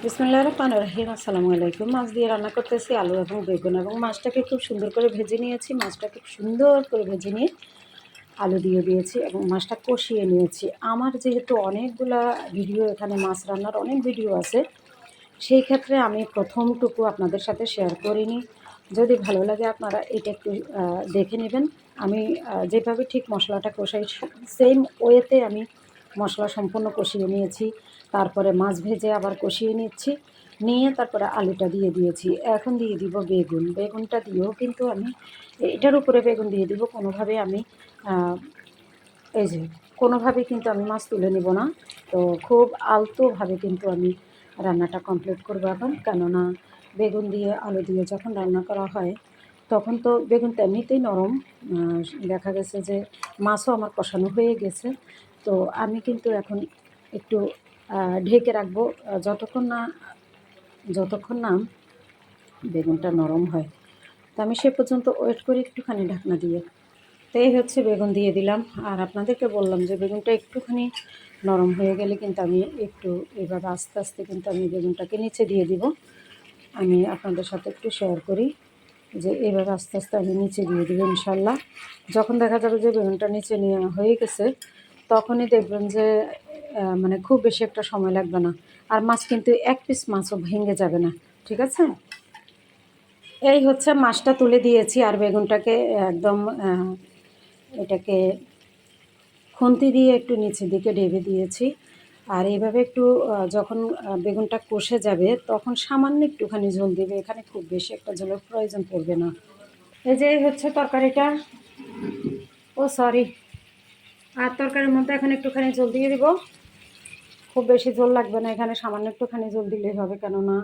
বিসমিল্লাহির রহমানির রহিম। আসসালামু আলাইকুম। মাছ দিয়ে রান্না করতেছি আলু এবং বেগুন, এবং মাছটাকে খুব সুন্দর করে ভেজে নিয়েছি। মাছটাকে খুব সুন্দর করে ভেজে নিয়ে আলু দিয়ে দিয়েছি এবং মাছটা কষিয়ে নিয়েছি। আমার যেহেতু অনেকগুলা ভিডিও, এখানে মাছ রান্নার অনেক ভিডিও আছে, সেই ক্ষেত্রে আমি প্রথমটুকু আপনাদের সাথে শেয়ার করিনি। যদি ভালো লাগে আপনারা এটা একটু দেখে নেবেন। আমি যেভাবে ঠিক মশলাটা কষাই সেম ওয়েতে আমি মশলা সম্পূর্ণ কষিয়ে নিয়েছি। তারপরে মাছ ভেজে আবার কষিয়ে নিচ্ছি, নিয়ে তারপরে আলুটা দিয়ে দিয়েছি। এখন দিয়ে দিব বেগুন। বেগুনটা দিয়েও কিন্তু আমি এটার উপরে বেগুন দিয়ে দিব। কোনোভাবে আমি এই যে কোনোভাবেই কিন্তু আমি মাছ তুলে নেব না। তো খুব আলতোভাবে কিন্তু আমি রান্নাটা কমপ্লিট করবো এখন, কেননা বেগুন দিয়ে আলু দিয়ে যখন রান্না করা হয় তখন তো বেগুন তো এমনিতেই নরম। দেখা গেছে যে মাছও আমার কষানো হয়ে গেছে। তো আমি কিন্তু এখন একটু ঢেকে রাখবো যতক্ষণ না বেগুনটা নরম হয়। তো আমি সে পর্যন্ত ওয়েট করি একটুখানি ঢাকনা দিয়ে। তো এই হচ্ছে বেগুন দিয়ে দিলাম, আর আপনাদেরকে বললাম যে বেগুনটা একটুখানি নরম হয়ে গেলে কিন্তু আমি একটু এভাবে আস্তে আস্তে কিন্তু আমি বেগুনটাকে নিচে দিয়ে দিব। আমি আপনাদের সাথে একটু শেয়ার করি যে এভাবে আস্তে আস্তে আমি নিচে দিয়ে দিব ইনশাল্লাহ। যখন দেখা যাবে যে বেগুনটা নিচে নেওয়া হয়ে গেছে, তখনই দেখবেন যে মানে খুব বেশি একটা সময় লাগবে না, আর মাছ কিন্তু এক পিস মাছও ভেঙে যাবে না। ঠিক আছে, এই হচ্ছে মাছটা তুলে দিয়েছি, আর বেগুনটাকে একদম এটাকে খুন্তি দিয়ে একটু নিচের দিকে ঢেকে দিয়েছি। আর এইভাবে একটু যখন বেগুনটা কষে যাবে তখন সামান্য একটুখানি ঝোল দেবে, এখানে খুব বেশি একটা ঝোলের প্রয়োজন পড়বে না। এই যে হচ্ছে তরকারিটা, ও সরি, আর তরকারির মধ্যে এখন একটুখানি ঝোল দিয়ে দিব। খুব বেশি ঝোল লাগবে না, এখানে সামান্য একটুখানি ঝোল দিলেই হবে, কেননা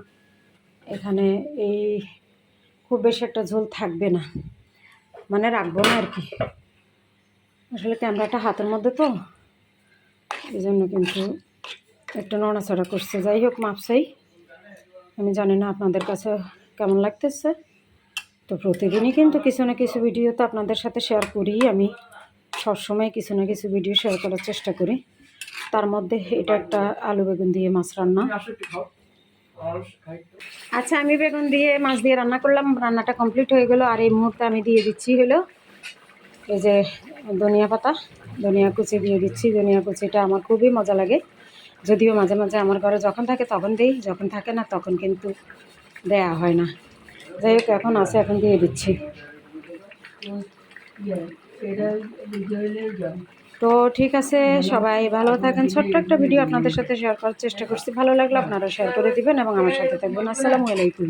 এখানে এই খুব বেশি একটা ঝোল থাকবে না, মানে রাখবো না আর কি। আসলে ক্যামেরাটা হাতের মধ্যে তো, এই জন্য কিন্তু একটু নড়াচড়া করছে। যাই হোক, মাপসাই। আমি জানি না আপনাদের কাছে কেমন লাগতেছে। তো প্রতিদিনই কিন্তু কিছু না কিছু ভিডিও তো আপনাদের সাথে শেয়ার করি। আমি সবসময় কিছু না কিছু ভিডিও শেয়ার করার চেষ্টা করি। তার মধ্যে এটা একটা আলু বেগুন দিয়ে মাছ রান্না। আচ্ছা, আমি বেগুন দিয়ে মাছ দিয়ে রান্না করলাম, রান্নাটা কমপ্লিট হয়ে গেল। আর এই মুহূর্তে আমি দিয়ে দিচ্ছি হলো এই যে ধনিয়া পাতা, ধনিয়া কুচি দিয়ে দিচ্ছি। ধনিয়া কুচিটা আমার খুবই মজা লাগে, যদিও মাঝে মাঝে আমার ঘরে যখন থাকে তখন দিই, যখন থাকে না তখন কিন্তু দেয়া হয় না। যাই হোক, এখন আছে, এখন দিয়ে দিচ্ছি। তো ঠিক আছে, সবাই ভালো থাকেন। ছোট্ট একটা ভিডিও আপনাদের সাথে শেয়ার করার চেষ্টা করছি, ভালো লাগলে আপনারা শেয়ার করে দিবেন এবং আমার সাথে থাকবেন। আসসালামু আলাইকুম।